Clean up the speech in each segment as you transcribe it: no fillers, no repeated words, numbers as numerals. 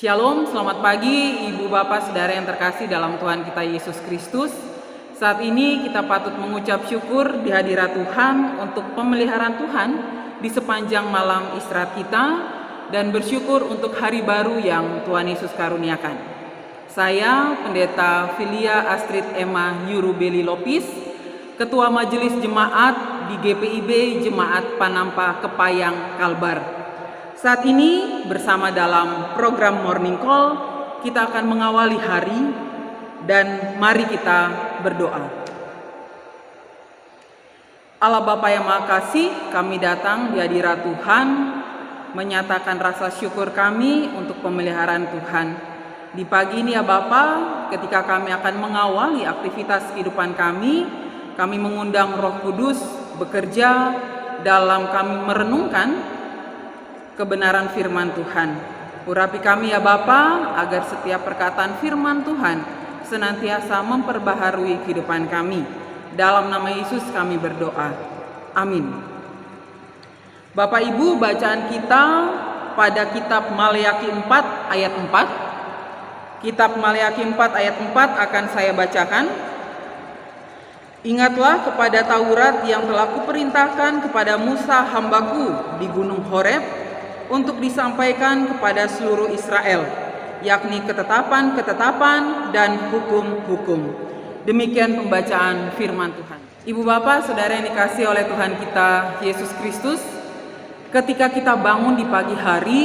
Shalom, selamat pagi Ibu Bapak Saudara yang terkasih dalam Tuhan kita Yesus Kristus. Saat ini kita patut mengucap syukur di hadirat Tuhan untuk pemeliharaan Tuhan di sepanjang malam istirahat kita dan bersyukur untuk hari baru yang Tuhan Yesus karuniakan. Saya Pendeta Filia Astrid Emma Yurubeli Lopis, Ketua Majelis Jemaat di GPIB Jemaat Panampa Kepayang Kalbar. Saat ini bersama dalam program Morning Call, kita akan mengawali hari dan mari kita berdoa. Allah Bapa yang Maha Kasih, kami datang di hadirat Tuhan menyatakan rasa syukur kami untuk pemeliharaan Tuhan. Di pagi ini ya Bapa, ketika kami akan mengawali aktivitas kehidupan kami mengundang Roh Kudus bekerja dalam kami merenungkan kebenaran firman Tuhan. Urapi kami ya Bapa, agar setiap perkataan firman Tuhan senantiasa memperbaharui kehidupan kami. Dalam nama Yesus kami berdoa. Amin. Bapak Ibu, bacaan kita pada kitab Maleakhi 4 ayat 4. Kitab Maleakhi 4 ayat 4 akan saya bacakan. Ingatlah kepada Taurat yang telah kuperintahkan kepada Musa hambaku di Gunung Horeb untuk disampaikan kepada seluruh Israel, yakni ketetapan-ketetapan dan hukum-hukum. Demikian pembacaan firman Tuhan. Ibu Bapak, Saudara yang dikasihi oleh Tuhan kita Yesus Kristus, ketika kita bangun di pagi hari,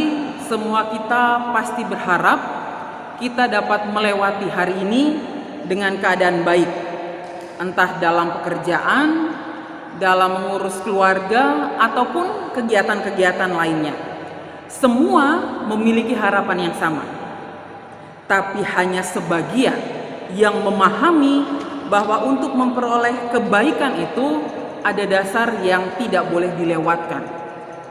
semua kita pasti berharap kita dapat melewati hari ini dengan keadaan baik, entah dalam pekerjaan, dalam mengurus keluarga, ataupun kegiatan-kegiatan lainnya. Semua memiliki harapan yang sama, tapi hanya sebagian yang memahami bahwa untuk memperoleh kebaikan itu ada dasar yang tidak boleh dilewatkan.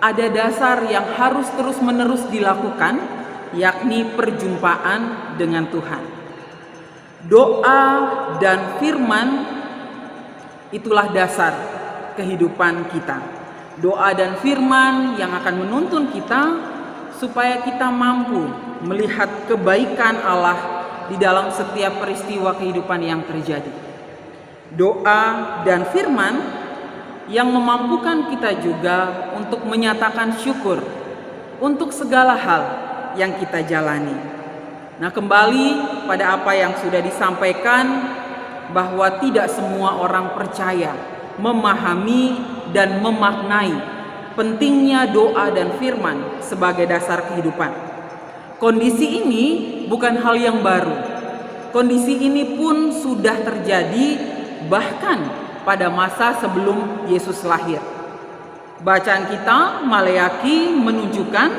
Ada dasar yang harus terus-menerus dilakukan, yakni perjumpaan dengan Tuhan. Doa dan firman itulah dasar kehidupan kita. Doa dan firman yang akan menuntun kita supaya kita mampu melihat kebaikan Allah di dalam setiap peristiwa kehidupan yang terjadi. Doa dan firman yang memampukan kita juga untuk menyatakan syukur untuk segala hal yang kita jalani. Nah, kembali pada apa yang sudah disampaikan, bahwa tidak semua orang percaya, memahami dan memaknai pentingnya doa dan firman sebagai dasar kehidupan. Kondisi ini bukan hal yang baru. Kondisi ini pun sudah terjadi bahkan pada masa sebelum Yesus lahir. Bacaan kita Maleakhi menunjukkan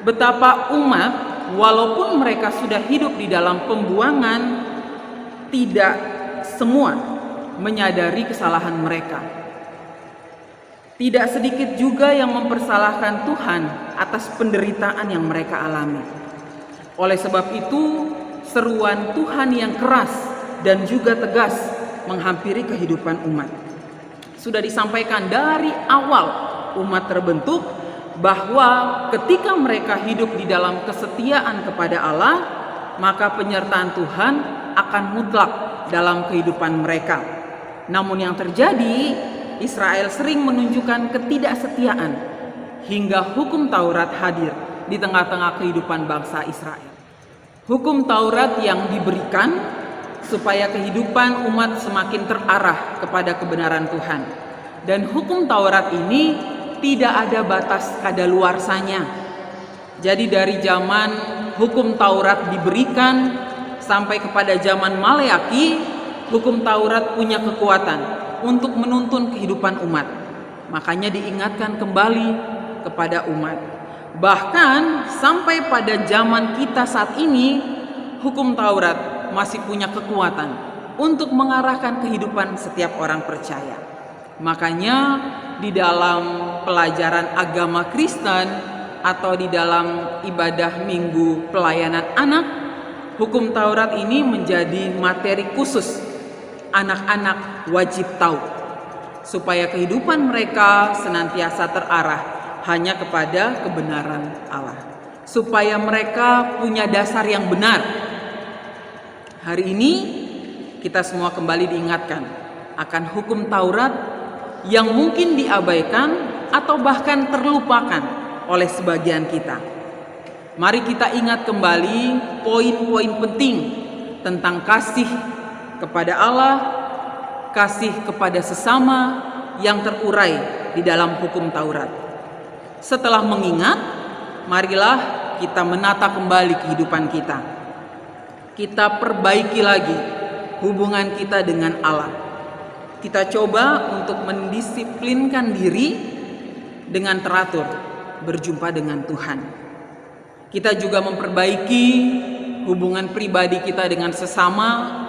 betapa umat, walaupun mereka sudah hidup di dalam pembuangan, tidak semua menyadari kesalahan mereka. Tidak sedikit juga yang mempersalahkan Tuhan atas penderitaan yang mereka alami. Oleh sebab itu, seruan Tuhan yang keras dan juga tegas menghampiri kehidupan umat. Sudah disampaikan dari awal umat terbentuk bahwa ketika mereka hidup di dalam kesetiaan kepada Allah, maka penyertaan Tuhan akan mutlak dalam kehidupan mereka. Namun yang terjadi, Israel sering menunjukkan ketidaksetiaan hingga hukum Taurat hadir di tengah-tengah kehidupan bangsa Israel. Hukum Taurat yang diberikan supaya kehidupan umat semakin terarah kepada kebenaran Tuhan. Dan hukum Taurat ini tidak ada batas kadaluarsanya. Jadi dari zaman hukum Taurat diberikan sampai kepada zaman Maleakhi, hukum Taurat punya kekuatan untuk menuntun kehidupan umat. Makanya diingatkan kembali kepada umat. Bahkan sampai pada zaman kita saat ini, hukum Taurat masih punya kekuatan untuk mengarahkan kehidupan setiap orang percaya. Makanya di dalam pelajaran agama Kristen atau di dalam ibadah minggu pelayanan anak, hukum Taurat ini menjadi materi khusus. Anak-anak wajib tahu supaya kehidupan mereka senantiasa terarah hanya kepada kebenaran Allah. supaya mereka punya dasar yang benar. Hari ini kita semua kembali diingatkan akan hukum Taurat yang mungkin diabaikan atau bahkan terlupakan oleh sebagian kita. Mari kita ingat kembali poin-poin penting tentang kasih kepada Allah, kasih kepada sesama yang terurai di dalam hukum Taurat. Setelah mengingat, marilah kita menata kembali kehidupan kita. Kita perbaiki lagi hubungan kita dengan Allah. Kita coba untuk mendisiplinkan diri dengan teratur berjumpa dengan Tuhan. Kita juga memperbaiki hubungan pribadi kita dengan sesama.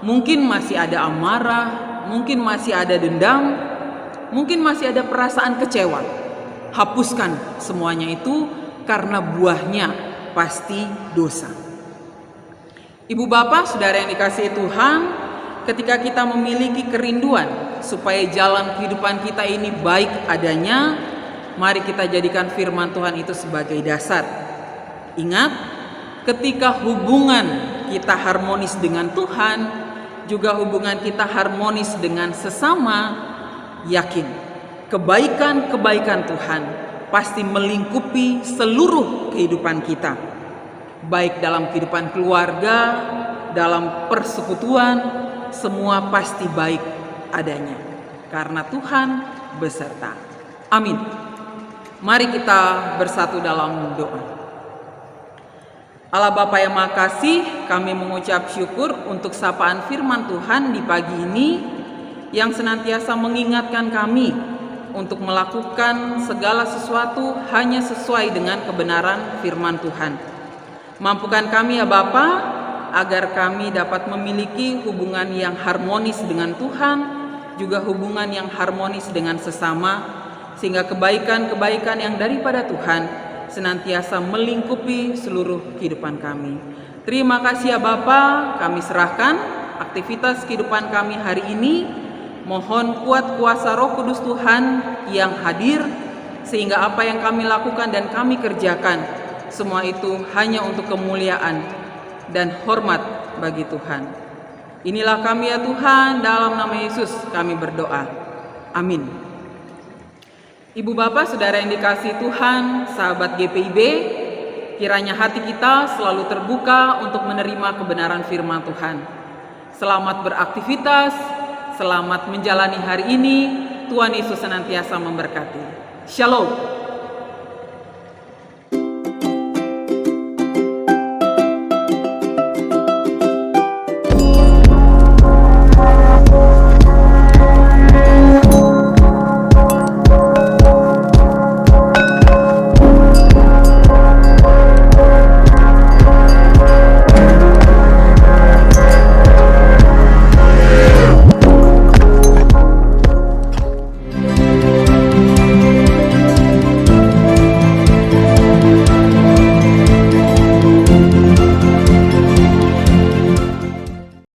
Mungkin masih ada amarah, mungkin masih ada dendam, mungkin masih ada perasaan kecewa. Hapuskan semuanya itu karena buahnya pasti dosa. Ibu bapak, saudara yang dikasihi Tuhan, ketika kita memiliki kerinduan supaya jalan kehidupan kita ini baik adanya, mari kita jadikan firman Tuhan itu sebagai dasar. Ingat, ketika hubungan kita harmonis dengan Tuhan, juga hubungan kita harmonis dengan sesama, yakin kebaikan-kebaikan Tuhan pasti melingkupi seluruh kehidupan kita, baik dalam kehidupan keluarga, dalam persekutuan, semua pasti baik adanya karena Tuhan beserta. Amin. Mari kita bersatu dalam doa. Allah Bapa yang Maha Kasih, kami mengucap syukur untuk sapaan firman Tuhan di pagi ini yang senantiasa mengingatkan kami untuk melakukan segala sesuatu hanya sesuai dengan kebenaran firman Tuhan. Mampukan kami ya Bapa, agar kami dapat memiliki hubungan yang harmonis dengan Tuhan, juga hubungan yang harmonis dengan sesama, sehingga kebaikan-kebaikan yang daripada Tuhan senantiasa melingkupi seluruh kehidupan kami. Terima kasih ya Bapa, kami serahkan aktivitas kehidupan kami hari ini. Mohon kuat kuasa Roh Kudus Tuhan yang hadir, sehingga apa yang kami lakukan dan kami kerjakan, semua itu hanya untuk kemuliaan dan hormat bagi Tuhan. Inilah kami ya Tuhan, dalam nama Yesus kami berdoa. Amin. Ibu bapak, saudara yang dikasihi Tuhan, sahabat GPIB, kiranya hati kita selalu terbuka untuk menerima kebenaran firman Tuhan. Selamat beraktivitas, selamat menjalani hari ini. Tuhan Yesus senantiasa memberkati. Shalom.